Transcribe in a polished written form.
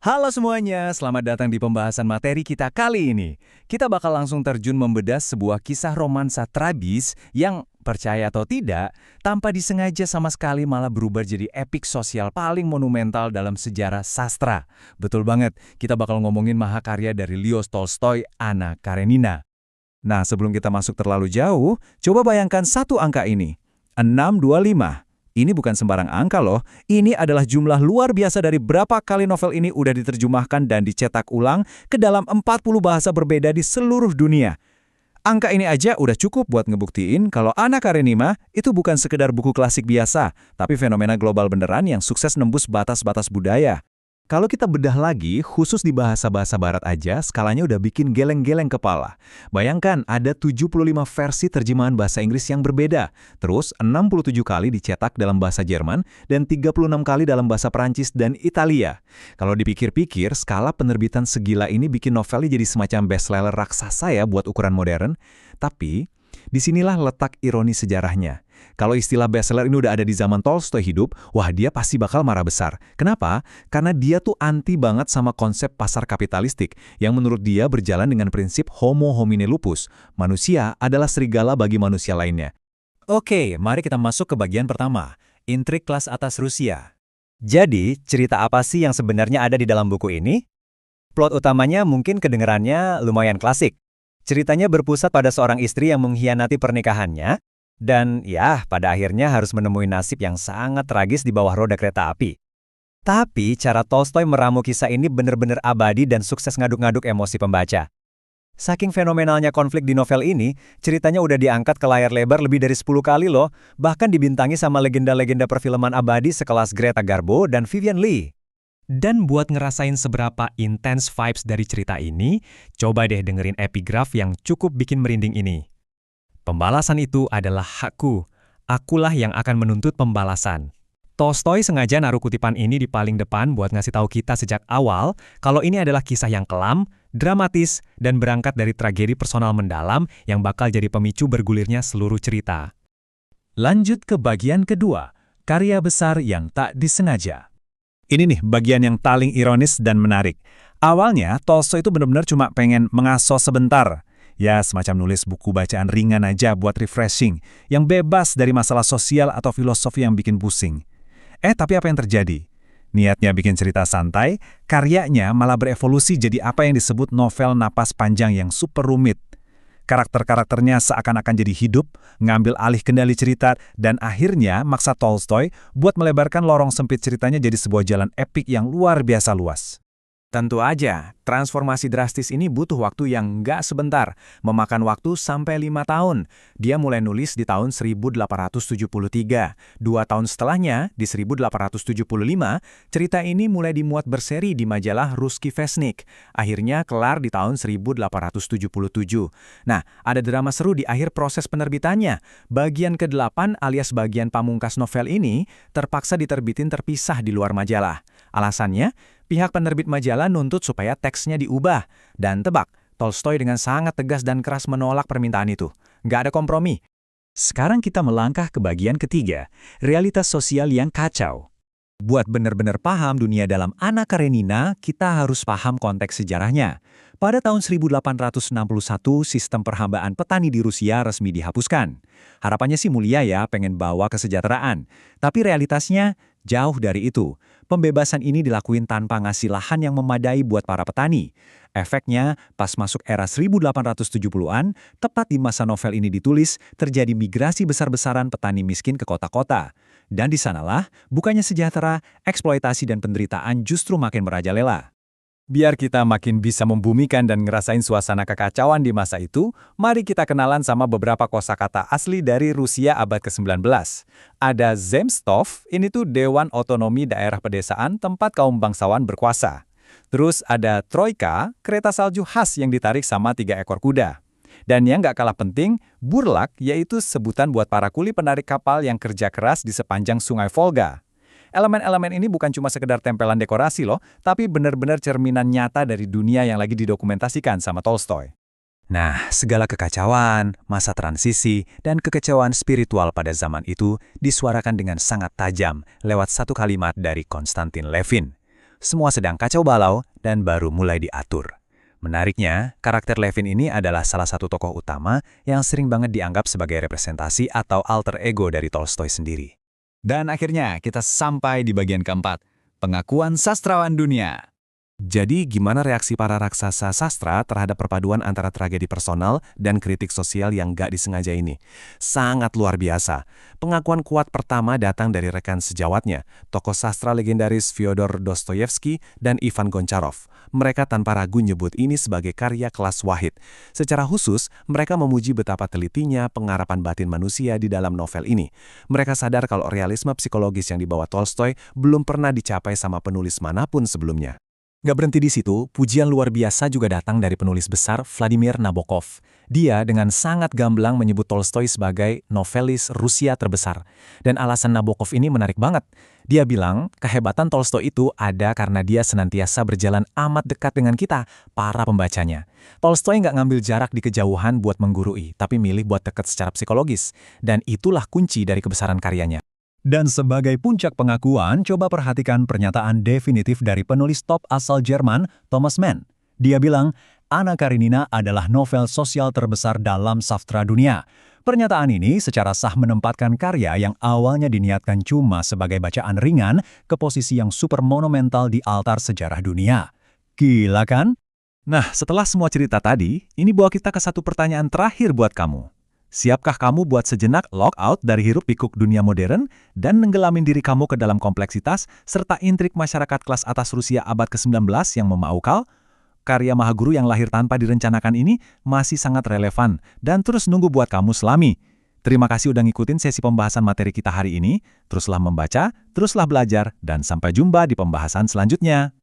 Halo semuanya, selamat datang di pembahasan materi kita kali ini. Kita bakal langsung terjun membedah sebuah kisah romansa tragis yang, percaya atau tidak, tanpa disengaja sama sekali malah berubah jadi epik sosial paling monumental dalam sejarah sastra. Betul banget, kita bakal ngomongin mahakarya dari Leo Tolstoy, Anna Karenina. Nah, sebelum kita masuk terlalu jauh, coba bayangkan satu angka ini, 625. Ini bukan sembarang angka loh, ini adalah jumlah luar biasa dari berapa kali novel ini udah diterjemahkan dan dicetak ulang ke dalam 40 bahasa berbeda di seluruh dunia. Angka ini aja udah cukup buat ngebuktiin kalau Anna Karenina itu bukan sekedar buku klasik biasa, tapi fenomena global beneran yang sukses nembus batas-batas budaya. Kalau kita bedah lagi, khusus di bahasa-bahasa barat aja, skalanya udah bikin geleng-geleng kepala. Bayangkan, ada 75 versi terjemahan bahasa Inggris yang berbeda, terus 67 kali dicetak dalam bahasa Jerman, dan 36 kali dalam bahasa Perancis dan Italia. Kalau dipikir-pikir, skala penerbitan segila ini bikin novelnya jadi semacam bestseller raksasa ya buat ukuran modern. Tapi, disinilah letak ironi sejarahnya. Kalau istilah bestseller ini udah ada di zaman Tolstoy hidup, wah dia pasti bakal marah besar. Kenapa? Karena dia tuh anti banget sama konsep pasar kapitalistik, yang menurut dia berjalan dengan prinsip homo homine lupus. Manusia adalah serigala bagi manusia lainnya. Oke, mari kita masuk ke bagian pertama, intrik kelas atas Rusia. Jadi, cerita apa sih yang sebenarnya ada di dalam buku ini? Plot utamanya mungkin kedengerannya lumayan klasik. Ceritanya berpusat pada seorang istri yang mengkhianati pernikahannya, dan ya, pada akhirnya harus menemui nasib yang sangat tragis di bawah roda kereta api. Tapi, cara Tolstoy meramu kisah ini benar-benar abadi dan sukses ngaduk-ngaduk emosi pembaca. Saking fenomenalnya konflik di novel ini, ceritanya udah diangkat ke layar lebar lebih dari 10 kali loh, bahkan dibintangi sama legenda-legenda perfilman abadi sekelas Greta Garbo dan Vivien Leigh. Dan buat ngerasain seberapa intens vibes dari cerita ini, coba deh dengerin epigraf yang cukup bikin merinding ini. Pembalasan itu adalah hakku. Akulah yang akan menuntut pembalasan. Tolstoy sengaja naruh kutipan ini di paling depan buat ngasih tahu kita sejak awal kalau ini adalah kisah yang kelam, dramatis, dan berangkat dari tragedi personal mendalam yang bakal jadi pemicu bergulirnya seluruh cerita. Lanjut ke bagian kedua, karya besar yang tak disengaja. Ini nih bagian yang paling ironis dan menarik. Awalnya, Tolstoy itu benar-benar cuma pengen mengaso sebentar. Ya, semacam nulis buku bacaan ringan aja buat refreshing, yang bebas dari masalah sosial atau filosofi yang bikin pusing. Tapi apa yang terjadi? Niatnya bikin cerita santai, karyanya malah berevolusi jadi apa yang disebut novel napas panjang yang super rumit. Karakter-karakternya seakan-akan jadi hidup, ngambil alih kendali cerita, dan akhirnya maksa Tolstoy buat melebarkan lorong sempit ceritanya jadi sebuah jalan epik yang luar biasa luas. Tentu aja, transformasi drastis ini butuh waktu yang nggak sebentar, memakan waktu sampai 5 tahun. Dia mulai nulis di tahun 1873. 2 tahun setelahnya, di 1875, cerita ini mulai dimuat berseri di majalah Ruski Vesnik. Akhirnya kelar di tahun 1877. Nah, ada drama seru di akhir proses penerbitannya. Bagian ke-8 alias bagian pamungkas novel ini terpaksa diterbitin terpisah di luar majalah. Alasannya, pihak penerbit majalah nuntut supaya teksnya diubah. Dan tebak, Tolstoy dengan sangat tegas dan keras menolak permintaan itu. Nggak ada kompromi. Sekarang kita melangkah ke bagian ketiga, realitas sosial yang kacau. Buat benar-benar paham dunia dalam Anna Karenina, kita harus paham konteks sejarahnya. Pada tahun 1861, sistem perhambaan petani di Rusia resmi dihapuskan. Harapannya sih mulia ya, pengen bawa kesejahteraan. Tapi realitasnya jauh dari itu. Pembebasan ini dilakuin tanpa ngasih lahan yang memadai buat para petani. Efeknya, pas masuk era 1870-an, tepat di masa novel ini ditulis, terjadi migrasi besar-besaran petani miskin ke kota-kota. Dan di sanalah, bukannya sejahtera, eksploitasi dan penderitaan justru makin merajalela. Biar kita makin bisa membumikan dan ngerasain suasana kekacauan di masa itu, mari kita kenalan sama beberapa kosakata asli dari Rusia abad ke-19. Ada Zemstov, ini tuh Dewan Otonomi Daerah Pedesaan tempat kaum bangsawan berkuasa. Terus ada Troika, kereta salju khas yang ditarik sama 3 ekor kuda. Dan yang nggak kalah penting, Burlak, yaitu sebutan buat para kuli penarik kapal yang kerja keras di sepanjang sungai Volga. Elemen-elemen ini bukan cuma sekedar tempelan dekorasi loh, tapi benar-benar cerminan nyata dari dunia yang lagi didokumentasikan sama Tolstoy. Nah, segala kekacauan, masa transisi, dan kekecewaan spiritual pada zaman itu disuarakan dengan sangat tajam lewat satu kalimat dari Konstantin Levin. semua sedang kacau balau dan baru mulai diatur. Menariknya, karakter Levin ini adalah salah satu tokoh utama yang sering banget dianggap sebagai representasi atau alter ego dari Tolstoy sendiri. Dan akhirnya kita sampai di bagian keempat, pengakuan sastrawan dunia. Jadi gimana reaksi para raksasa sastra terhadap perpaduan antara tragedi personal dan kritik sosial yang gak disengaja ini? Sangat luar biasa. Pengakuan kuat pertama datang dari rekan sejawatnya, tokoh sastra legendaris Fyodor Dostoyevsky dan Ivan Goncharov. Mereka tanpa ragu nyebut ini sebagai karya kelas wahid. Secara khusus, mereka memuji betapa telitinya penggarapan batin manusia di dalam novel ini. Mereka sadar kalau realisme psikologis yang dibawa Tolstoy belum pernah dicapai sama penulis manapun sebelumnya. Gak berhenti di situ, pujian luar biasa juga datang dari penulis besar Vladimir Nabokov. Dia dengan sangat gamblang menyebut Tolstoy sebagai novelis Rusia terbesar. Dan alasan Nabokov ini menarik banget. Dia bilang, kehebatan Tolstoy itu ada karena dia senantiasa berjalan amat dekat dengan kita, para pembacanya. Tolstoy nggak ngambil jarak di kejauhan buat menggurui, tapi milih buat dekat secara psikologis. Dan itulah kunci dari kebesaran karyanya. Dan sebagai puncak pengakuan, coba perhatikan pernyataan definitif dari penulis top asal Jerman, Thomas Mann. Dia bilang, Anna Karenina adalah novel sosial terbesar dalam sastra dunia. Pernyataan ini secara sah menempatkan karya yang awalnya diniatkan cuma sebagai bacaan ringan ke posisi yang super monumental di altar sejarah dunia. Gila kan? Nah, setelah semua cerita tadi, ini bawa kita ke satu pertanyaan terakhir buat kamu. Siapkah kamu buat sejenak lock out dari hiruk-pikuk dunia modern dan nenggelamin diri kamu ke dalam kompleksitas serta intrik masyarakat kelas atas Rusia abad ke-19 yang memaukal? Karya Mahaguru yang lahir tanpa direncanakan ini masih sangat relevan dan terus nunggu buat kamu selami. Terima kasih udah ngikutin sesi pembahasan materi kita hari ini. Teruslah membaca, teruslah belajar, dan sampai jumpa di pembahasan selanjutnya.